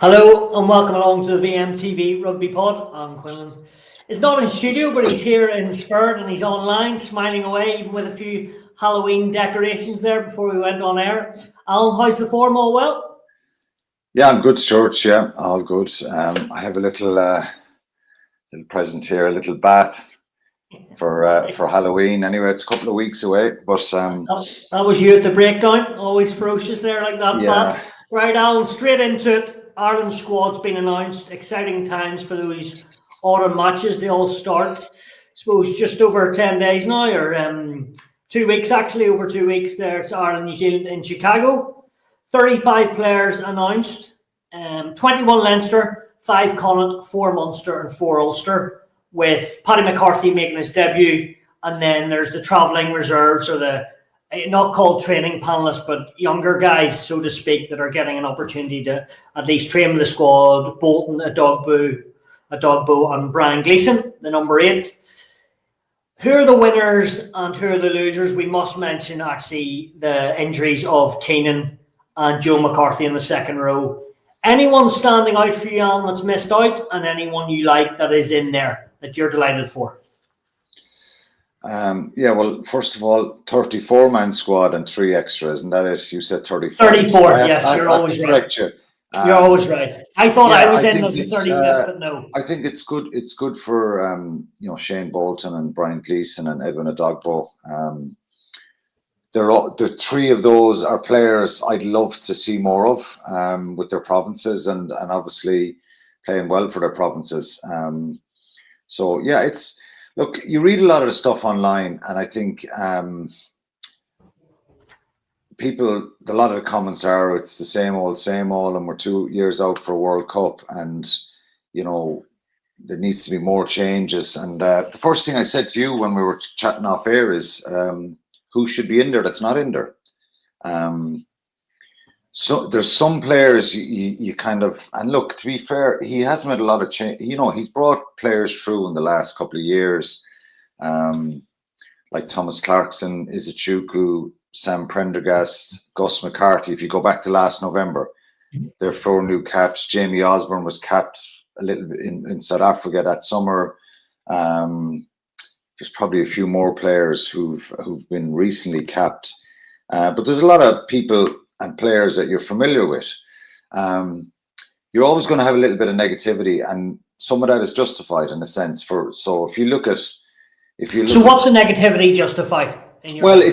Hello and welcome along to the VMTV Rugby Pod. I'm Quinlan. He's not in studio, but he's here in spirit and he's online, smiling away, even with a few Halloween decorations there before we went on air. Alan, how's the form? All well? Yeah, I'm good, Stuart. Yeah, all good. I have a little present here, a little bath for Halloween. Anyway, it's a couple of weeks away, but that was you at the breakdown, always ferocious there like that. Yeah. But right, Alan, straight into it. Ireland squad's been announced. Exciting times for those autumn matches. They all start, I suppose, just over 10 days now, or 2 weeks, actually, over 2 weeks there. It's Ireland, New Zealand in Chicago. 35 players announced, 21 Leinster, 5 Connacht, 4 Munster and 4 Ulster, with Paddy McCarthy making his debut. And then there's the travelling reserves, or the not called training panelists, but younger guys, so to speak, that are getting an opportunity to at least train with the squad. Bolton, Adogbo, and Brian Gleeson, the number 8. Who are the winners and who are the losers? We must mention, actually, the injuries of Keenan and Joe McCarthy in the second row. Anyone standing out for you, Alan, that's missed out, and anyone you like that is in there that you're delighted for? Yeah, well, first of all, 34-man squad and 3 extras, isn't that it? You said 35. 34, yes, you're always right. You're always right. I thought I was in as the 35th, but no. I think it's good. It's good for Shane Bolton and Brian Gleeson and Edwin Adogbo. The 3 of those are players I'd love to see more of with their provinces and obviously playing well for their provinces. So yeah, look, you read a lot of the stuff online, and I think a lot of the comments are it's the same old, and we're 2 years out for a World Cup, and there needs to be more changes. And the first thing I said to you when we were chatting off air is who should be in there that's not in there. So there's some players you kind of, and look, to be fair, he hasn't made a lot of change. He's brought players through in the last couple of years, like Thomas Clarkson, Izuchuku, Sam Prendergast, Gus McCarthy. If you go back to last November, there are 4 new caps. Jamie Osborne was capped a little bit in South Africa that summer. There's probably a few more players who've been recently capped, but there's a lot of people and players that you're familiar with. You're always going to have a little bit of negativity, and some of that is justified in a sense. So what's the negativity justified? Well,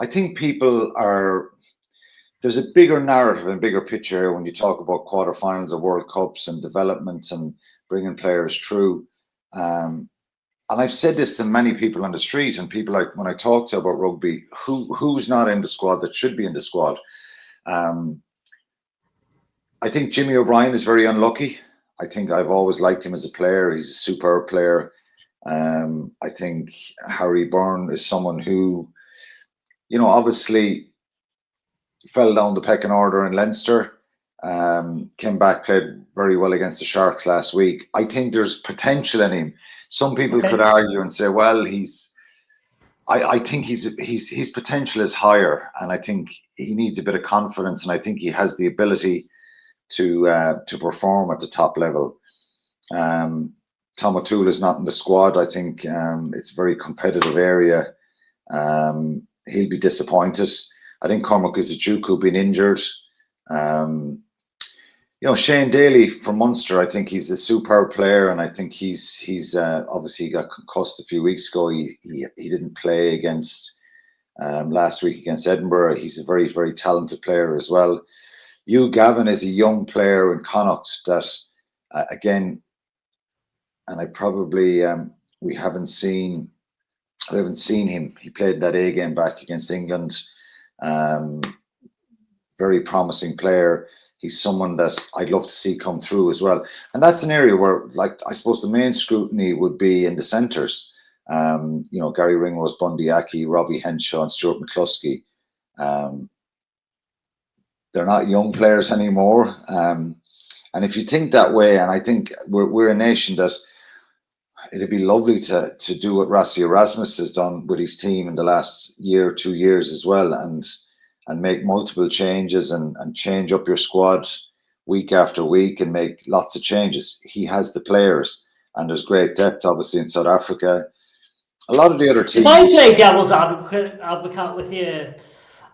I think people are. There's a bigger narrative and bigger picture here when you talk about quarterfinals of World Cups and developments and bringing players through. And I've said this to many people on the street, and people like when I talk to about rugby, who's not in the squad that should be in the squad. I think Jimmy O'Brien is very unlucky. I think I've always liked him as a player. He's a superb player. I think Harry Byrne is someone who, obviously fell down the pecking order in Leinster. Came back, played very well against the Sharks last week. I think there's potential in him. Some people could argue and say, well, I think his potential is higher, and I think he needs a bit of confidence, and I think he has the ability to perform at the top level. Tom O'Toole is not in the squad. I think it's a very competitive area. He'll be disappointed. I think Cormac Izuchuku being injured. Shane Daly from Munster, I think he's a superb player, and I think he's obviously got concussed a few weeks ago. He didn't play against last week against Edinburgh. He's a very, very talented player as well. Hugh Gavin is a young player in Connacht that, again, and I probably we haven't seen him. He played that A game back against England. Very promising player. He's someone that I'd love to see come through as well. And that's an area where, like, I suppose the main scrutiny would be in the centres. Gary Ringrose, Bundy Aki, Robbie Henshaw and Stuart McCluskey. They're not young players anymore. And if you think that way, and I think we're a nation that it'd be lovely to do what Rassie Erasmus has done with his team in the last year or 2 years as well. And and make multiple changes and change up your squad week after week and make lots of changes. He has the players, and there's great depth, obviously, in South Africa. A lot of the other teams. If I play devil's advocate with you,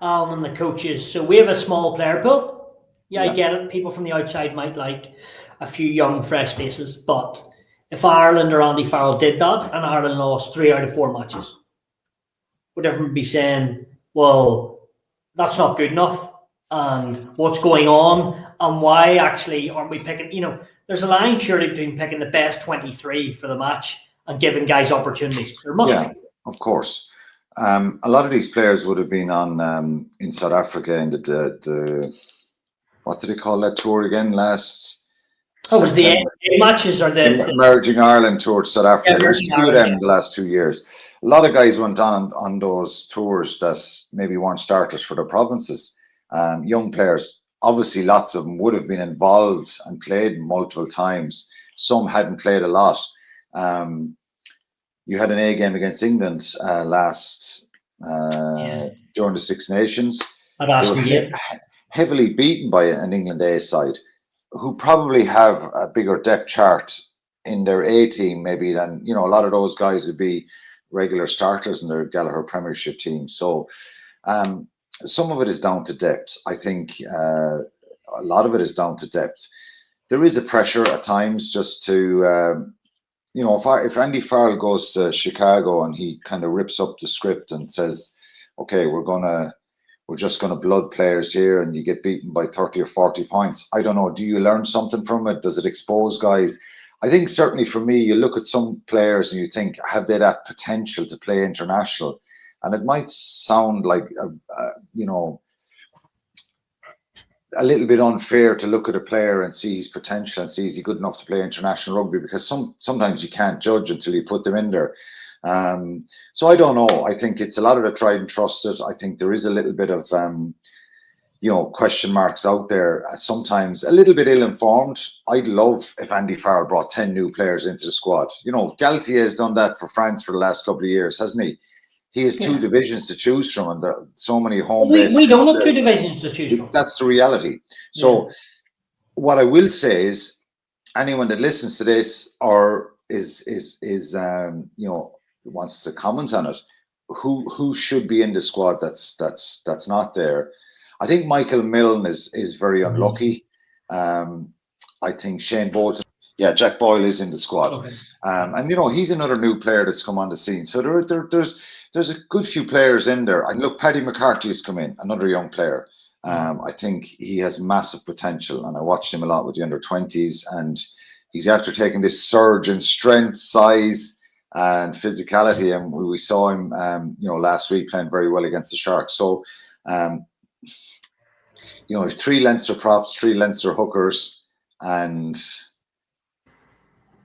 and the coaches, so we have a small player pool. Yeah, I get it. People from the outside might like a few young, fresh faces, but if Ireland or Andy Farrell did that and Ireland lost 3 out of 4 matches, would everyone be saying, well, that's not good enough? And what's going on? And why actually aren't we picking, there's a line surely between picking the best 23 for the match and giving guys opportunities. There must be. Of course. A lot of these players would have been on in South Africa in the what did they call that tour again last? Oh, was the A matches or the Merging Ireland tour to South Africa? There's 2 of them in the last 2 years. A lot of guys went on those tours that maybe weren't starters for their provinces. Young players, obviously, lots of them would have been involved and played multiple times. Some hadn't played a lot. You had an A game against England last during the Six Nations. They were heavily beaten by an England A side, who probably have a bigger depth chart in their A team maybe than, a lot of those guys would be regular starters in their Gallagher Premiership team. So some of it is down to depth. I think a lot of it is down to depth. There is a pressure at times just to, if Andy Farrell goes to Chicago and he kind of rips up the script and says, okay, we're just going to blood players here and you get beaten by 30 or 40 points. I don't know. Do you learn something from it? Does it expose guys? I think certainly for me, you look at some players and you think, have they that potential to play international? And it might sound like, a little bit unfair to look at a player and see his potential and see is he good enough to play international rugby, because sometimes you can't judge until you put them in there. So I don't know. I think it's a lot of the tried and trusted. I think there is a little bit of, question marks out there. Sometimes a little bit ill-informed. I'd love if Andy Farrell brought 10 new players into the squad. Galtier has done that for France for the last couple of years, hasn't he? He has 2 divisions to choose from, and there are so many home-based. We don't have 2 divisions to choose from. That's the reality. So what I will say is, anyone that listens to this or is wants to comment on it, who should be in the squad that's not there. I think Michael Milne is very unlucky. I think Shane Bolton, Jack Boyle is in the squad. Okay. And he's another new player that's come on the scene. So there's a good few players in there. And look, Paddy McCarthy has come in, another young player. I think he has massive potential, and I watched him a lot with the under-20s, and he's after taking this surge in strength, size, and physicality, and we saw him, last week playing very well against the Sharks. So, 3 Leinster props, 3 Leinster hookers, and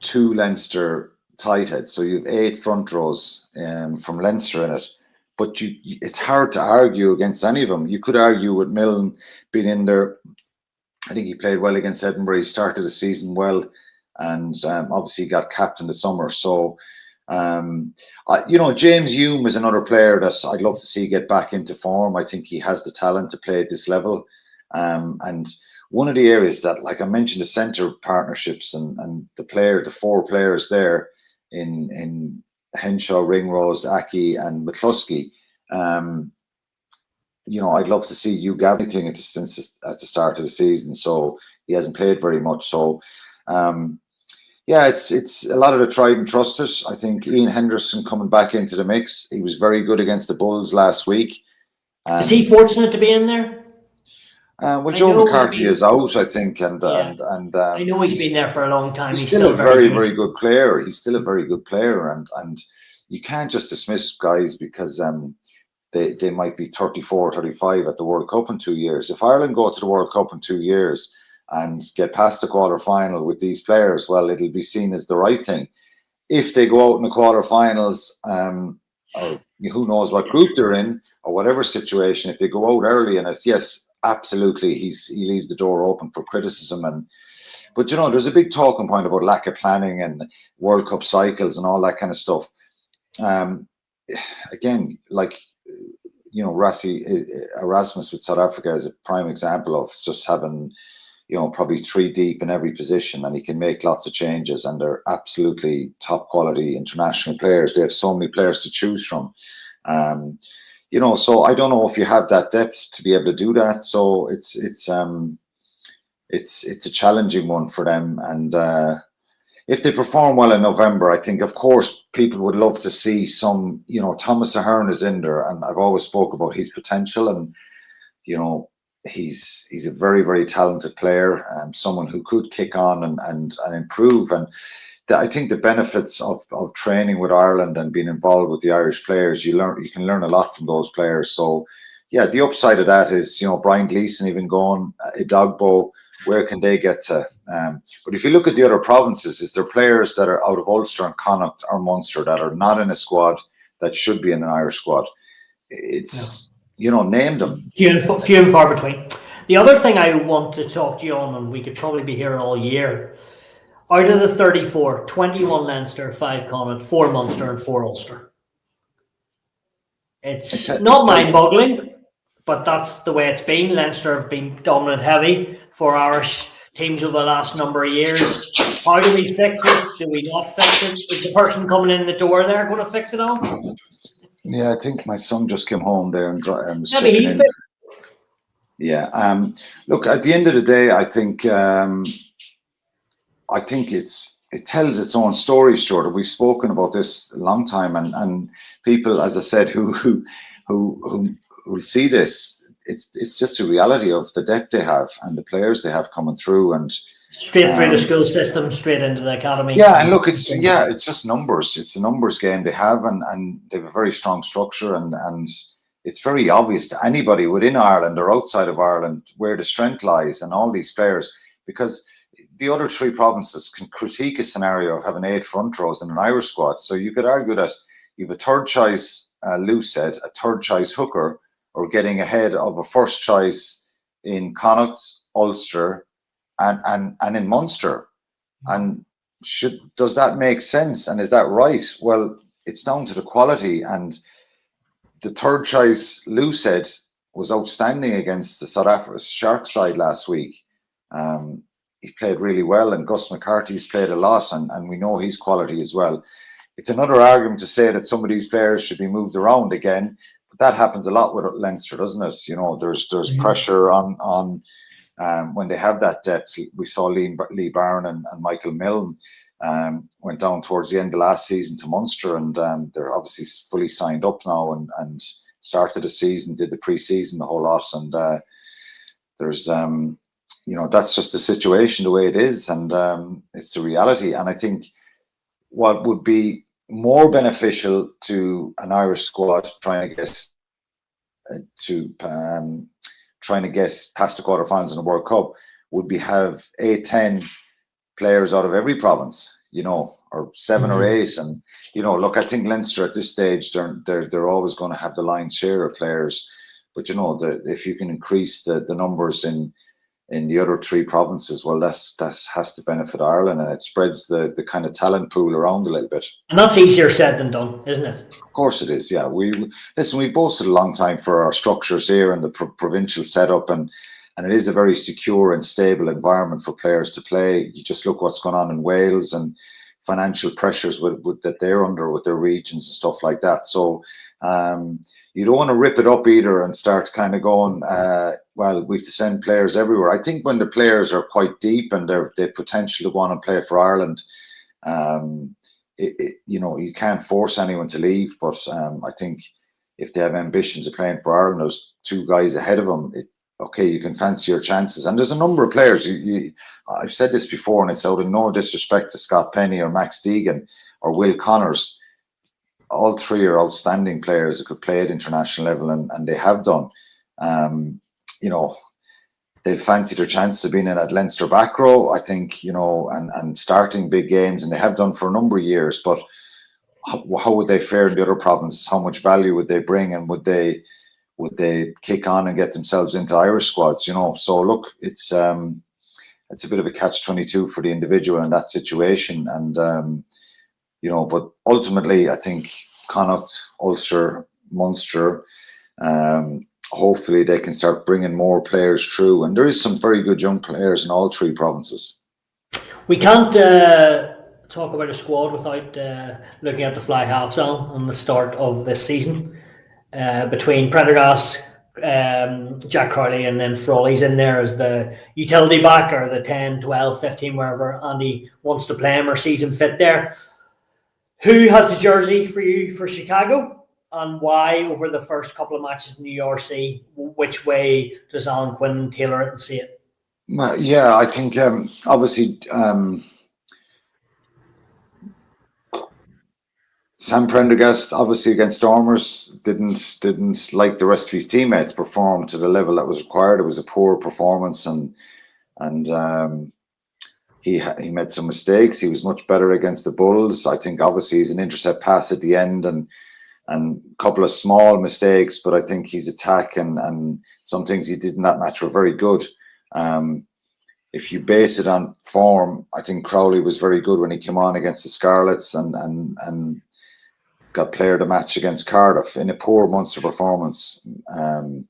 2 Leinster tight heads. So you have 8 front rows from Leinster in it. But it's hard to argue against any of them. You could argue with Milne being in there. I think he played well against Edinburgh. He started the season well, and obviously got capped in the summer. So, James Hume is another player that I'd love to see get back into form. I think he has the talent to play at this level. And one of the areas that, like I mentioned, the centre partnerships and the 4 players there in Henshaw, Ringrose, Aki, and McCluskey. I'd love to see you Gavin anything at the start of the season. So he hasn't played very much. So it's a lot of the tried and trusted. I think Ian Henderson coming back into the mix. He was very good against the Bulls last week. Is he fortunate to be in there? Joe McCarthy is out, I think, and I know he's been there for a long time. He's still a very, very good player. He's still a very good player, and you can't just dismiss guys because they might be 34, 35 at the World Cup in 2 years. If Ireland go to the World Cup in 2 years and get past the quarter-final with these players, well, it'll be seen as the right thing. If they go out in the quarter-finals, or who knows what group they're in, or whatever situation, if they go out early in it, yes, absolutely, he leaves the door open for criticism. But there's a big talking point about lack of planning and World Cup cycles and all that kind of stuff. Again, Erasmus with South Africa is a prime example of just having, probably 3 deep in every position, and he can make lots of changes, and they're absolutely top quality international players. They have so many players to choose from. So I don't know if you have that depth to be able to do that. So it's a challenging one for them. And if they perform well in November, I think, of course, people would love to see some, Thomas Ahern is in there, and I've always spoke about his potential, and, he's a very, very talented player, someone who could kick on and improve. And I think the benefits of training with Ireland and being involved with the Irish players, you can learn a lot from those players. So yeah, the upside of that is, Brian Gleeson even going, Idogbo, where can they get to? But if you look at the other provinces, is there players that are out of Ulster and Connacht or Munster that are not in a squad that should be in an Irish squad? It's, name them. Few and far between. The other thing I want to talk to you on, and we could probably be here all year, out of the 34, 21 Leinster, 5 Connacht, 4 Munster and 4 Ulster. It's not mind-boggling, but that's the way it's been. Leinster have been dominant heavy for Irish teams over the last number of years. How do we fix it? Do we not fix it? Is the person coming in the door there going to fix it all? Yeah, I think my son just came home there and was Maybe checking in. Yeah. Look, at the end of the day, I think it tells its own story, Stuart. We've spoken about this a long time, and people, as I said, who see this, it's just a reality of the depth they have and the players they have coming through, and straight through the school system, straight into the academy. Yeah, and look, it's just numbers. It's a numbers game they have, and they have a very strong structure, and it's very obvious to anybody within Ireland or outside of Ireland where the strength lies and all these players, because the other 3 provinces can critique a scenario of having 8 front rows in an Irish squad. So you could argue that you have a third choice loosehead, a third choice hooker, or getting ahead of a first choice in Connacht, Ulster, and in Munster. And does that make sense? And is that right? Well, it's down to the quality. And the third choice loosehead was outstanding against the South Africa Shark side last week. He played really well, and Gus McCarthy's played a lot, and we know his quality as well. It's another argument to say that some of these players should be moved around again, but that happens a lot with Leinster, doesn't it? There's pressure on when they have that depth. We saw Lee Barron and Michael Milne went down towards the end of last season to Munster, and they're obviously fully signed up now and started the season, did the pre-season, the whole lot, and there's that's just the situation, the way it is, and it's the reality. And I think what would be more beneficial to an Irish squad trying to get past the quarterfinals in the World Cup would be have 8-10 players out of every province, or 7 or 8. And look, I think Leinster at this stage, they're always going to have the lion's share of players, but if you can increase the numbers in the other 3 provinces, well, that has to benefit Ireland, and it spreads the kind of talent pool around a little bit. And that's easier said than done, isn't it? Of course it is, yeah. We've boasted a long time for our structures here and the provincial setup, and it is a very secure and stable environment for players to play. You just look what's going on in Wales and financial pressures with that they're under with their regions and stuff like that. So you don't want to rip it up either and start kind of going, well, we have to send players everywhere. I think when the players are quite deep and they potential to go on and play for Ireland, you can't force anyone to leave. But I think if they have ambitions of playing for Ireland, there's 2 guys ahead of them. Okay, you can fancy your chances. And there's a number of players. I've said this before, and it's out of no disrespect to Scott Penny or Max Deegan or Will Connors. All 3 are outstanding players that could play at international level, and they have done. They've fancied their chance of being in that Leinster back row, I think, and starting big games, and they have done for a number of years. But how would they fare in the other provinces? How much value would they bring, and would they kick on and get themselves into Irish squads? So look, it's a bit of a catch-22 for the individual in that situation, and but ultimately, I think Connacht, Ulster, Munster, hopefully they can start bringing more players through. And there is some very good young players in all three provinces. We can't talk about a squad without looking at the fly halves on the start of this season. Between Prendergast, Jack Crowley, and then Frawley's in there as the utility back, or the 10, 12, 15, wherever Andy wants to play him or sees him fit there. Who has the jersey for you for Chicago, and why over the first couple of matches in the URC? Which way does Alan Quinlan tailor it and see it? Well, yeah, I think obviously Sam Prendergast, obviously against Stormers, didn't like the rest of his teammates perform to the level that was required. It was a poor performance, and he made some mistakes. He was much better against the Bulls. I think obviously he's an intercept pass at the end and a couple of small mistakes, but I think his attack and some things he did in that match were very good. If you base it on form, I think Crowley was very good when he came on against the Scarlets and got player of the match against Cardiff in a poor Munster performance, and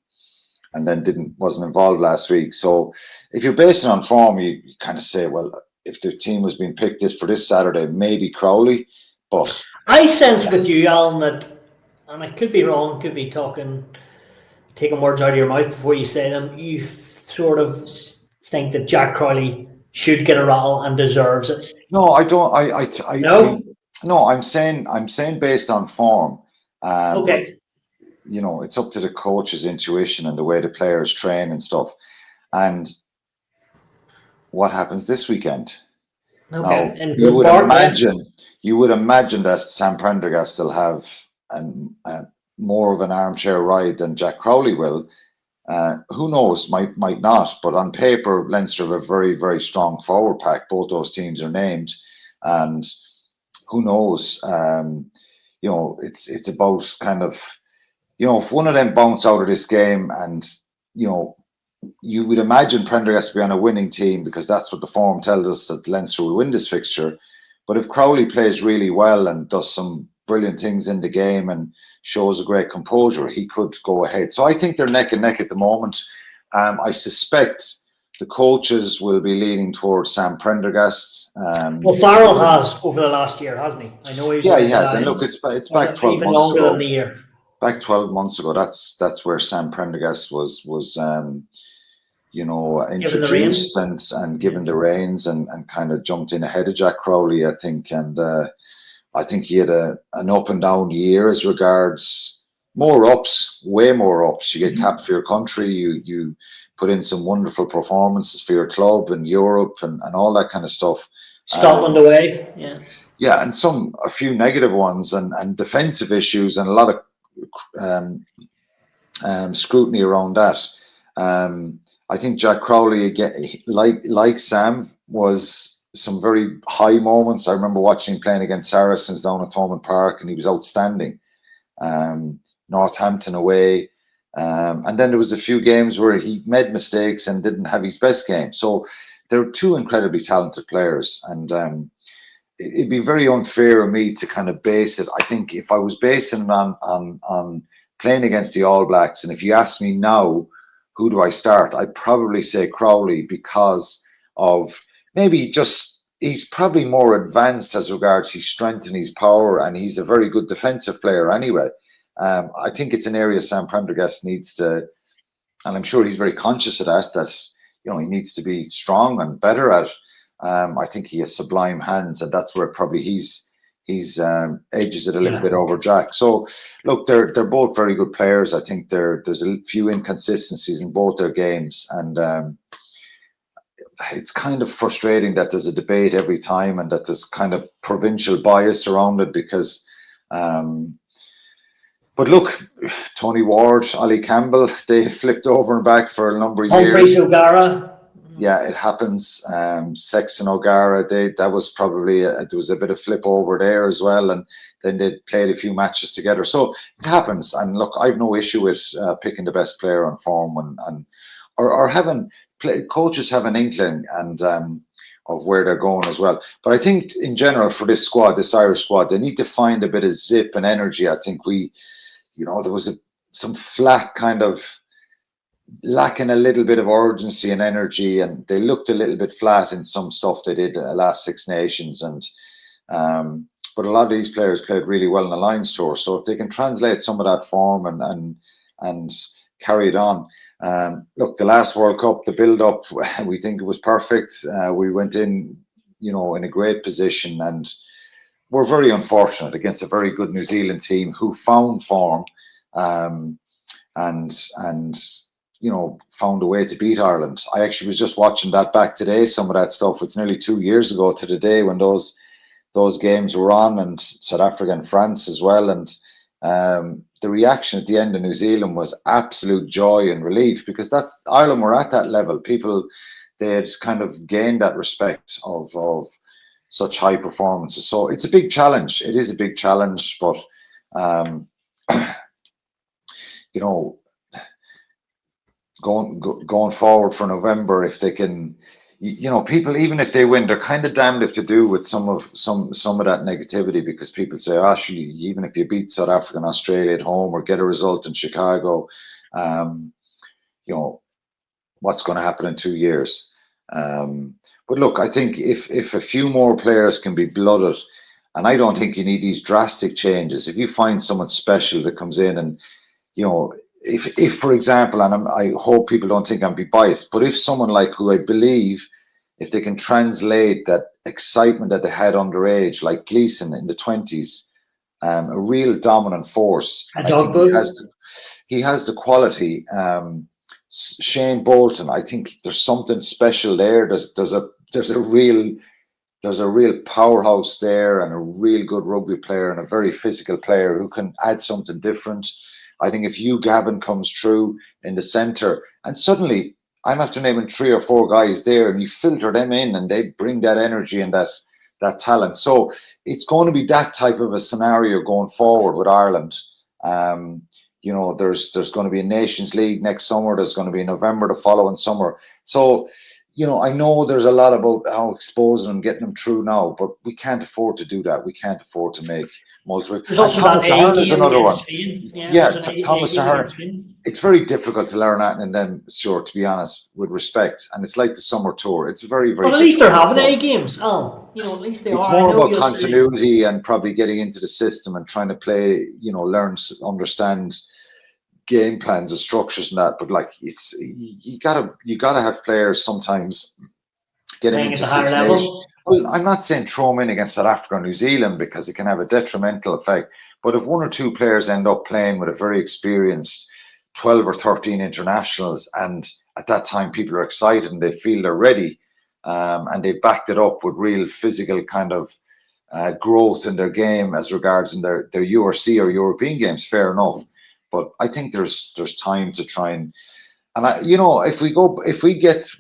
then wasn't involved last week. So if you're basing on form, you kind of say, well, if the team was being picked for this Saturday, maybe Crowley. But I sense with you, Alan, that, and I could be wrong, could be taking words out of your mouth before you say them, you sort of think that Jack Crowley should get a rattle and deserves it. No, I don't. No? No, I'm saying based on form. Okay. But, you know, it's up to the coach's intuition and the way the players train and stuff. And what happens this weekend? Okay. Now, you would imagine that Sam Prendergast will have more of an armchair ride than Jack Crowley will. Who knows? Might not. But on paper, Leinster have a very, very strong forward pack. Both those teams are named, and who knows? You know, it's about kind of, you know, if one of them bounce out of this game, and you know, you would imagine Prendergast to be on a winning team because that's what the form tells us, that Leinster will win this fixture. But if Crowley plays really well and does some brilliant things in the game and shows a great composure, he could go ahead. So I think they're neck and neck at the moment. I suspect the coaches will be leaning towards Sam Prendergast. Well, Farrell has over the last year, hasn't he? I know he's. Yeah, he has. And look, it's back 12 even months longer ago. than the year. Back 12 months ago, that's where Sam Prendergast was you know, introduced and given the reins and kind of jumped in ahead of Jack Crowley, I think. And I think he had an up and down year as regards more ups, way more ups. You get capped for your country, you put in some wonderful performances for your club in Europe and all that kind of stuff. Scotland away, yeah. Yeah, and a few negative ones and defensive issues and a lot of scrutiny around that. I think Jack Crowley, again, like Sam, was some very high moments. I remember watching him playing against Saracens down at Thomond Park, and he was outstanding. Northampton away. And then there was a few games where he made mistakes and didn't have his best game. So they're two incredibly talented players. And it'd be very unfair of me to kind of base it. I think if I was basing it on playing against the All Blacks, and if you ask me now, who do I start? I'd probably say Crowley, because of maybe just he's probably more advanced as regards his strength and his power, and he's a very good defensive player anyway. I think it's an area Sam Prendergast needs to, and I'm sure he's very conscious of that you know, he needs to be strong and better at. I think he has sublime hands, and that's where probably he's edges it a little bit over Jack. So look, they're both very good players. I think there's a few inconsistencies in both their games, and it's kind of frustrating that there's a debate every time and that there's kind of provincial bias around it, because but look, Tony Ward, Ollie Campbell, they flipped over and back for a number of years. O'Gara. Yeah, it happens. Sexton O'Gara, that was probably there was a bit of flip over there as well, and then they played a few matches together. So it happens. And look, I've no issue with picking the best player on form or having coaches have an inkling and of where they're going as well. But I think in general for this squad, this Irish squad, they need to find a bit of zip and energy. I think there was flat kind of lacking a little bit of urgency and energy, and they looked a little bit flat in some stuff they did last Six Nations, and but a lot of these players played really well in the Lions tour. So if they can translate some of that form and carry it on. Look, the last World Cup, the build up, we think it was perfect. We went in, in a great position, and we're very unfortunate against a very good New Zealand team who found form, and found a way to beat Ireland. I actually was just watching that back today, some of that stuff. It's nearly 2 years ago to the day when those games were on, and South Africa and France as well. And the reaction at the end of New Zealand was absolute joy and relief, because Ireland were at that level. People, they had kind of gained that respect of such high performances. So it's a big challenge. It is a big challenge, but going forward for November, if they can, people, even if they win, they're kind of damned if they do with some of that negativity, because people say, actually, even if you beat South Africa and Australia at home or get a result in Chicago, what's going to happen in 2 years? But look, I think if a few more players can be blooded, and I don't think you need these drastic changes. If you find someone special that comes in and, if for example, and I hope people don't think I'm biased, but if someone like who I believe, if they can translate that excitement that they had underage, like Gleeson in the 20s, a real dominant force. And I think he has the quality. Shane Bolton, I think there's something special there. There's a real powerhouse there, and a real good rugby player, and a very physical player who can add something different. I think if Hugh Gavin comes through in the centre, and suddenly I'm after naming 3 or 4 guys there, and you filter them in, and they bring that energy and that talent. So it's going to be that type of a scenario going forward with Ireland. There's going to be a Nations League next summer. There's going to be November the following summer. So, I know there's a lot about how exposing them, getting them through now, but we can't afford to do that. We can't afford to make multiple. There's also Thomas Ahern is another one. Thomas Ahern. It's very difficult to learn that in them, Stuart, to be honest, with respect. And it's like the summer tour. It's very, very. But at least they're having A games. At least they are. It's more about continuity and probably getting into the system and trying to play. Learn, understand game plans and structures and that. But like, it's you gotta have players sometimes getting into the higher level. Well, I'm not saying throw them in against South Africa or New Zealand, because it can have a detrimental effect. But if 1 or 2 players end up playing with a very experienced 12 or 13 internationals, and at that time people are excited and they feel they're ready, and they've backed it up with real physical kind of growth in their game as regards in their URC or European games, fair enough. But I think there's time to try and if we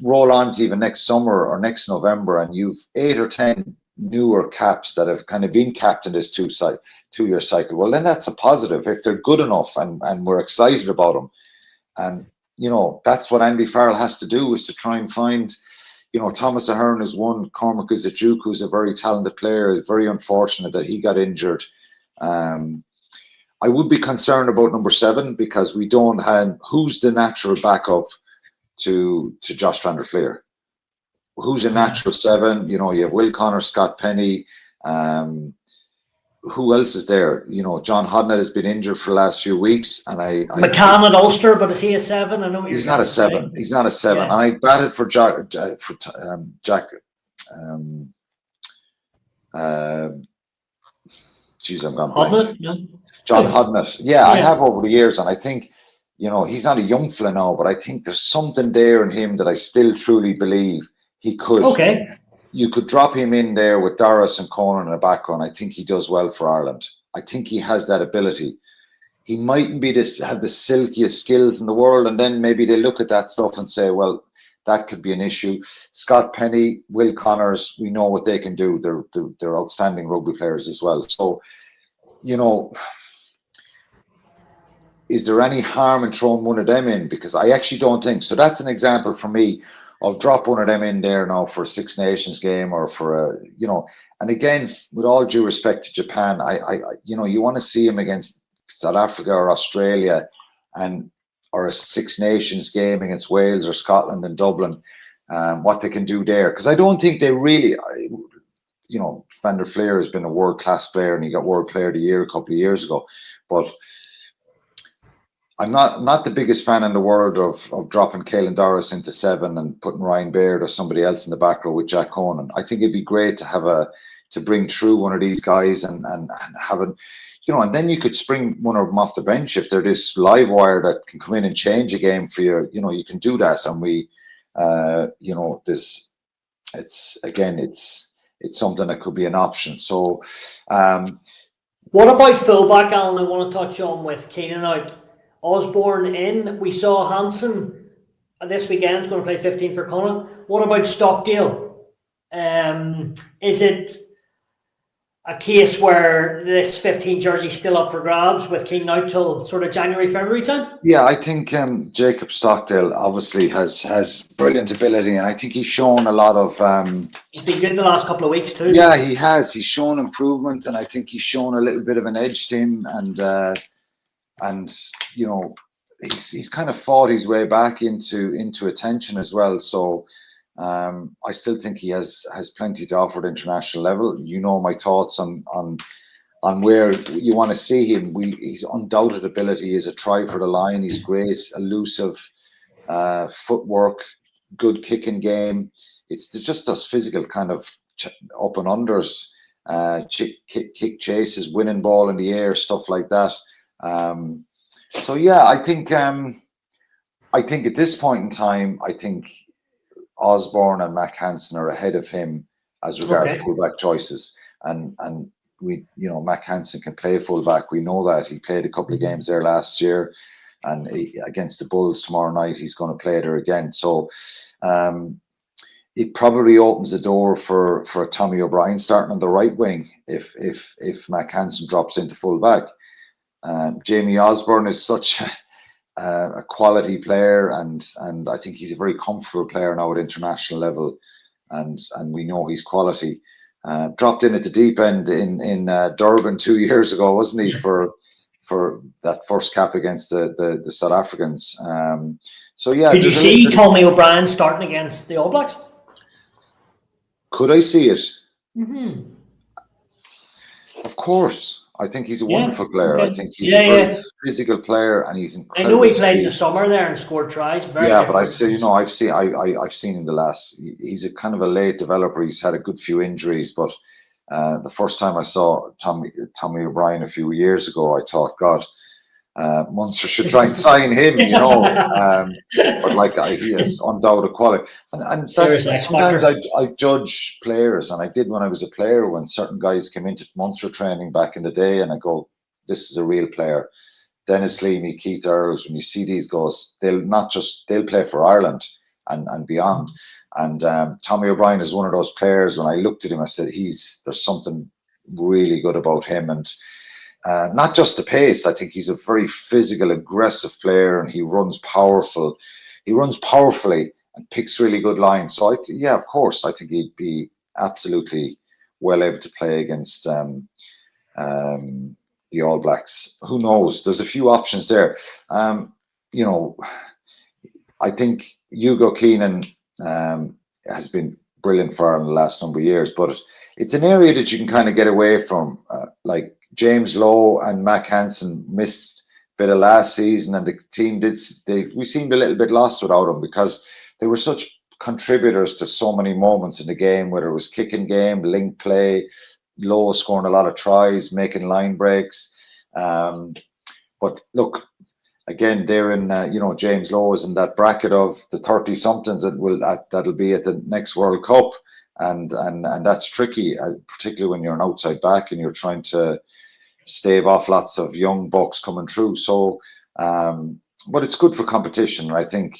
roll on to even next summer or next November, and you've 8 or 10 newer caps that have kind of been capped in this 2-year cycle, well, then that's a positive if they're good enough and we're excited about them. And that's what Andy Farrell has to do, is to try and find. Thomas Ahern is one. Cormac Izajuku, who's a very talented player. It's very unfortunate that he got injured. I would be concerned about number 7, because we don't have who's the natural backup to Josh van der Flier. Who's a natural 7? You have Will Connors, Scott Penny. Who else is there? John Hodnett has been injured for the last few weeks, and McCann at Ulster, but is he a 7? I know he's not a 7. He's not a 7. Yeah. And I batted for Jack. I'm gone blank. John Hodnett. Yeah, I have over the years, and I think, he's not a young fella now, but I think there's something there in him that I still truly believe he could. Okay. You could drop him in there with Dorris and Conan in the background. I think he does well for Ireland. I think he has that ability. He mightn't have the silkiest skills in the world, and then maybe they look at that stuff and say, well, that could be an issue. Scott Penny, Will Connors, we know what they can do. They're outstanding rugby players as well. So, is there any harm in throwing one of them in? Because I actually don't think so. That's an example for me of drop one of them in there now for a Six Nations game, or for and again, with all due respect to Japan, I you want to see him against South Africa or Australia, or a Six Nations game against Wales or Scotland in Dublin, what they can do there. Because I don't think they really, Van der Fleer has been a world-class player and he got World Player of the Year a couple of years ago. But I'm not the biggest fan in the world of dropping Caelan Dorris into 7 and putting Ryan Baird or somebody else in the back row with Jack Conan. I think it'd be great to to bring through one of these guys and have it, and then you could spring one of them off the bench if they're this live wire that can come in and change a game for you. You can do that, and we, it's something that could be an option. So, what about fullback, Alan? I want to touch on with Keenan out. Osborne in. We saw Hansen this weekend's going to play 15 for Connacht. What about Stockdale? Is it a case where this 15 jersey is still up for grabs with Keenan out till sort of January, February time? Yeah, I think Jacob Stockdale obviously has brilliant ability, and I think he's shown a lot of. He's been good the last couple of weeks too. Yeah, he has. He's shown improvement, and I think he's shown a little bit of an edge to him, and he's kind of fought his way back into attention as well. So I still think he has plenty to offer at international level. My thoughts on where you want to see him. His undoubted ability is a try for the line. He's great, elusive, footwork, good kicking game. It's just those physical kind of up and unders, kick chases, winning ball in the air, stuff like that. So yeah, I think at this point in time, I think Osborne and Mac Hansen are ahead of him as regards to fullback choices, and Mac Hansen can play fullback. We know that he played a couple of games there last year, and against the Bulls tomorrow night, he's going to play there again. So it probably opens the door for a Tommy O'Brien starting on the right wing if Mac Hansen drops into fullback. Jamie Osborne is such a quality player, and I think he's a very comfortable player now at international level, and we know he's quality. Dropped in at the deep end in Durban 2 years ago, wasn't he, for that first cap against the South Africans? So yeah. Did you see Tommy O'Brien starting against the All Blacks? Could I see it? Mm-hmm. Of course. I think he's a wonderful player. Okay. I think he's a very physical player, and he's incredible. I know he played in the summer there and scored tries. But I've seen him the last. He's a kind of a late developer. He's had a good few injuries, but the first time I saw Tommy O'Brien a few years ago, I thought, God, Munster should try and sign him. But he has undoubted quality, and that's sometimes I judge players, and I did when I was a player, when certain guys came into Munster training back in the day, and I go, this is a real player. Dennis Leamy, Keith Earls, when you see these guys, they'll play for Ireland and beyond. And Tommy O'Brien is one of those players. When I looked at him, I said, there's something really good about him, and not just the pace. I think he's a very physical, aggressive player, and he runs powerful. He runs powerfully and picks really good lines. So of course, I think he'd be absolutely well able to play against the All Blacks. Who knows? There's a few options there. I think Hugo Keenan has been brilliant for Ireland the last number of years, but it's an area that you can kind of get away from, like James Lowe and Mac Hansen missed a bit of last season, and the team we seemed a little bit lost without them, because they were such contributors to so many moments in the game, whether it was kicking game, link play, Lowe scoring a lot of tries, making line breaks. But look, again, they're in, James Lowe is in that bracket of the 30-somethings that'll be at the next World Cup. And that's tricky, particularly when you're an outside back and you're trying to stave off lots of young bucks coming through. So, but it's good for competition. I think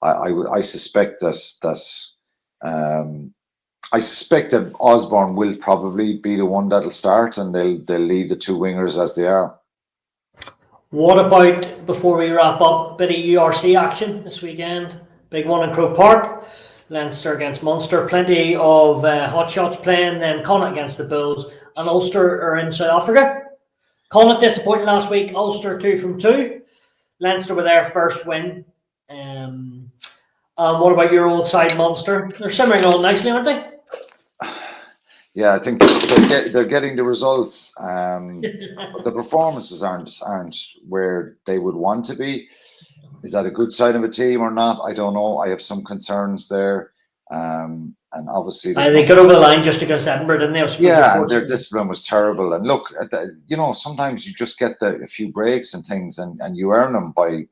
I suspect that Osborne will probably be the one that'll start, and they'll leave the two wingers as they are. What about, before we wrap up, a bit of URC action this weekend? Big one in Croke Park. Leinster against Munster, plenty of hot shots playing, then Connacht against the Bulls, and Ulster are in South Africa. Connacht disappointing last week. Ulster 2 from 2. Leinster with their first win. What about your old side, Munster? They're simmering on nicely, aren't they? Yeah, I think they're getting the results. But the performances aren't where they would want to be. Is that a good sign of a team or not? I don't know. I have some concerns there. And obviously, they got over the line just against Edinburgh, didn't they? Yeah, and their discipline was terrible. And look, sometimes you just get a few breaks and things, and you earn them by,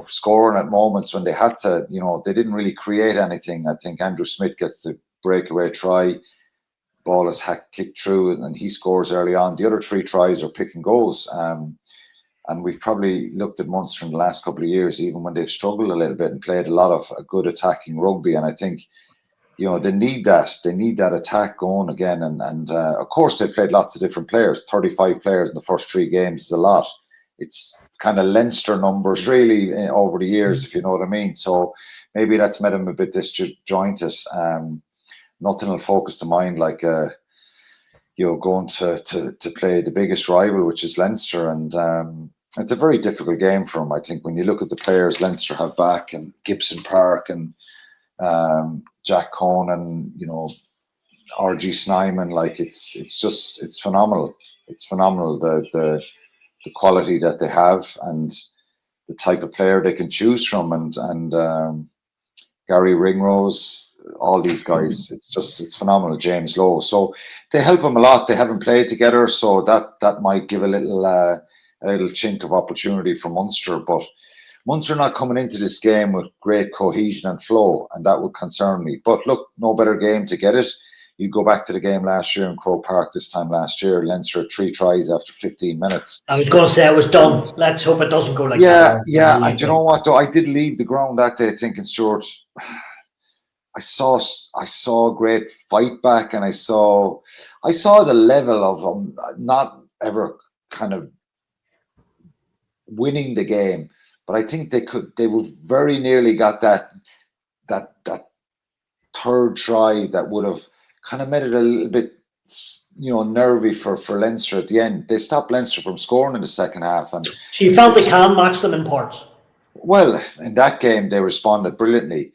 scoring at moments when they had to. They didn't really create anything. I think Andrew Smith gets the breakaway try. Ball is kicked through, and he scores early on. The other 3 tries are pick and goes. And we've probably looked at Munster in the last couple of years, even when they've struggled a little bit and played a lot of good attacking rugby. And I think, they need that. They need that attack going again. And of course, they've played lots of different players. 35 players in the first 3 games is a lot. It's kind of Leinster numbers, really, over the years, if you know what I mean. So maybe that's made them a bit disjointed. Nothing will focus the mind like going to play the biggest rival, which is Leinster, and it's a very difficult game for them. I think when you look at the players Leinster have back, and Gibson Park, and Jack Conan, RG Snyman, like it's phenomenal. It's phenomenal the quality that they have and the type of player they can choose from, and Gary Ringrose, all these guys, it's phenomenal. James Lowe, so they help them a lot. They haven't played together, so that might give a little chink of opportunity for Munster. But Munster not coming into this game with great cohesion and flow, and that would concern me. But look, no better game to get it. You go back to the game last year in Croke Park this time last year. Leinster had 3 tries after 15 minutes. I was going to say I was done. Let's hope it doesn't go like that. Yeah. And you know what, though? I did leave the ground that day thinking, Stuart, I saw a great fight back, and I saw the level of not ever kind of winning the game, but I think they were very nearly got that 3rd try that would have kind of made it a little bit nervy for Leinster at the end. They stopped Leinster from scoring in the second half, and so you felt they can match them in parts. Well, in that game they responded brilliantly.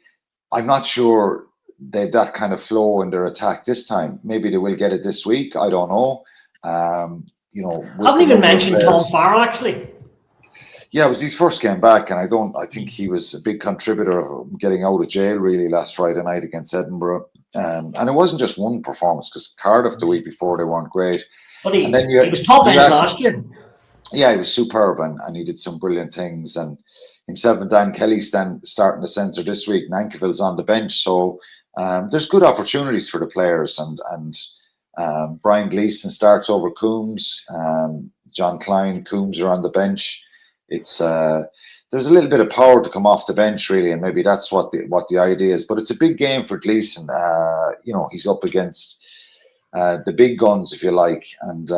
I'm not sure they've that kind of flow in their attack this time. Maybe they will get it this week. I don't know. I haven't even mentioned Tom Farrell, actually. Yeah, it was his first game back, and I think he was a big contributor of getting out of jail really last Friday night against Edinburgh. And it wasn't just one performance, because Cardiff the week before, they weren't great. But he was top end last year. Yeah, he was superb, and he did some brilliant things. And himself and Dan Kelly starting the centre this week. Nankiville's on the bench, so there's good opportunities for the players. And Brian Gleeson starts over Coombs. John Klein, Coombs are on the bench. It's there's a little bit of power to come off the bench, really, and maybe that's what the idea is. But it's a big game for Gleeson. He's up against the big guns, if you like, and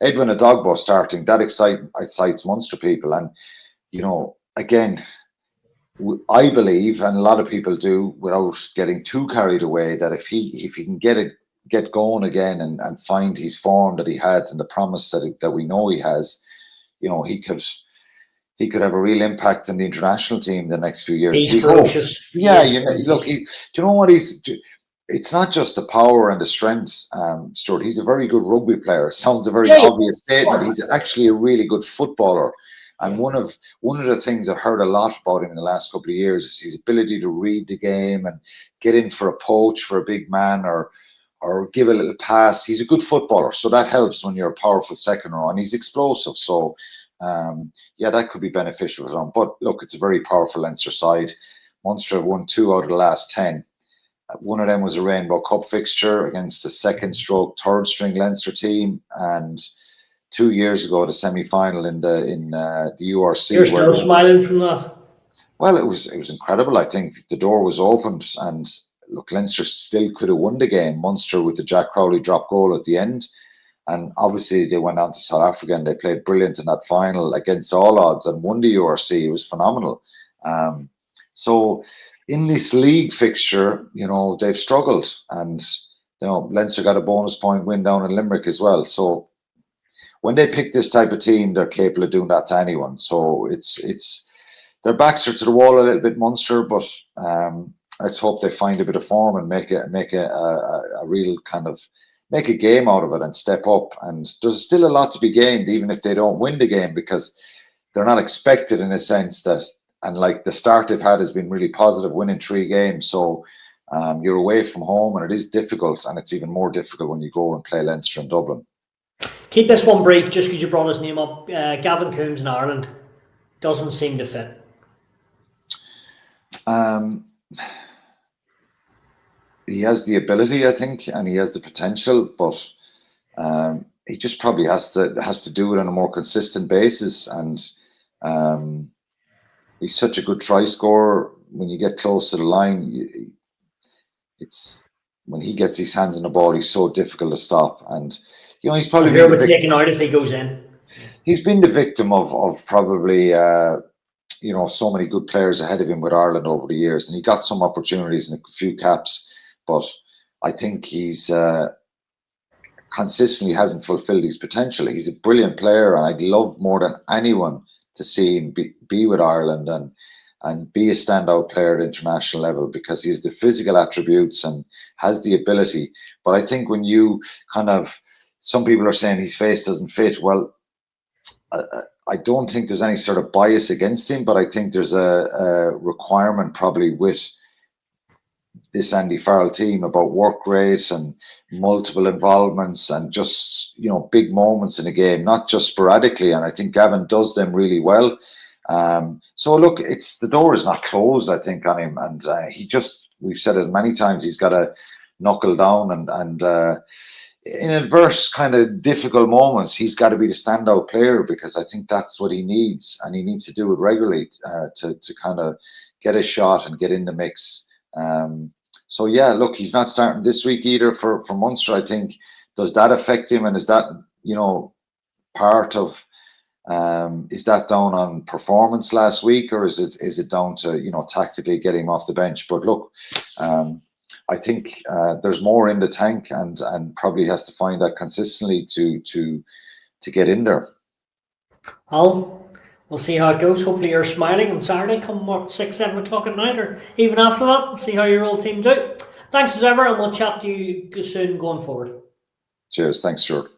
Edwin Adogbo starting, that excites Munster people. And again, I believe, and a lot of people do, without getting too carried away, that if he can get going again and find his form that he had and the promise that we know he has, he could have a real impact in the international team the next few years. He's ferocious. Yeah, look, do you know what it's not just the power and the strength, Stuart. He's a very good rugby player. Sounds a very obvious statement. He's actually a really good footballer. And one of the things I've heard a lot about him in the last couple of years is his ability to read the game and get in for a poach for a big man or give a little pass. He's a good footballer, so that helps when you're a powerful second row, and he's explosive. So that could be beneficial for them. But look, it's a very powerful Leinster side. Munster have won 2 out of the last 10. One of them was a Rainbow Cup fixture against the 2nd/3rd string Leinster team, and 2 years ago the semi-final in the URC. You're still smiling from that. Well, it was incredible. I think the door was opened, and look, Leinster still could have won the game. Munster with the Jack Crowley drop goal at the end, and obviously they went on to South Africa and they played brilliant in that final against all odds and won the URC. It was phenomenal. So in this league fixture, they've struggled, and Leinster got a bonus point win down in Limerick as well. So when they pick this type of team, they're capable of doing that to anyone. So it's their backs are to the wall a little bit, Munster, but let's hope they find a bit of form and make a real kind of make a game out of it and step up. And there's still a lot to be gained, even if they don't win the game, because they're not expected in a sense that, and like the start they've had has been really positive, winning 3 games. So you're away from home, and it is difficult, and it's even more difficult when you go and play Leinster in Dublin. Keep this one brief, just because you brought his name up. Gavin Coombs in Ireland doesn't seem to fit. He has the ability, I think, and he has the potential, but he just probably has to do it on a more consistent basis. And he's such a good try scorer. When you get close to the line, it's when he gets his hands on the ball, he's so difficult to stop. And he's probably taken out if he goes in. He's been the victim of probably so many good players ahead of him with Ireland over the years, and he got some opportunities and a few caps, but I think he's consistently hasn't fulfilled his potential. He's a brilliant player, and I'd love more than anyone to see him be with Ireland and be a standout player at international level, because he has the physical attributes and has the ability. But I think when you some people are saying his face doesn't fit. Well, I don't think there's any sort of bias against him, but I think there's a requirement probably with this Andy Farrell team about work rate and multiple involvements and just, big moments in a game, not just sporadically. And I think Gavin does them really well. So look, the door is not closed, I think, on him. And we've said it many times, he's got to knuckle down and in adverse kind of difficult moments, he's got to be the standout player, because I think that's what he needs, and he needs to do it regularly to kind of get a shot and get in the mix. So yeah, look, he's not starting this week either for Munster. I think, does that affect him, and is that part of is that down on performance last week, or is it down to tactically get him off the bench? But look, I think there's more in the tank, and probably has to find that consistently to get in there. We'll see how it goes. Hopefully you're smiling on Saturday come 6, 7 o'clock at night, or even after that, and see how your old team do. Thanks as ever, and we'll chat to you soon going forward. Cheers. Thanks, Stuart.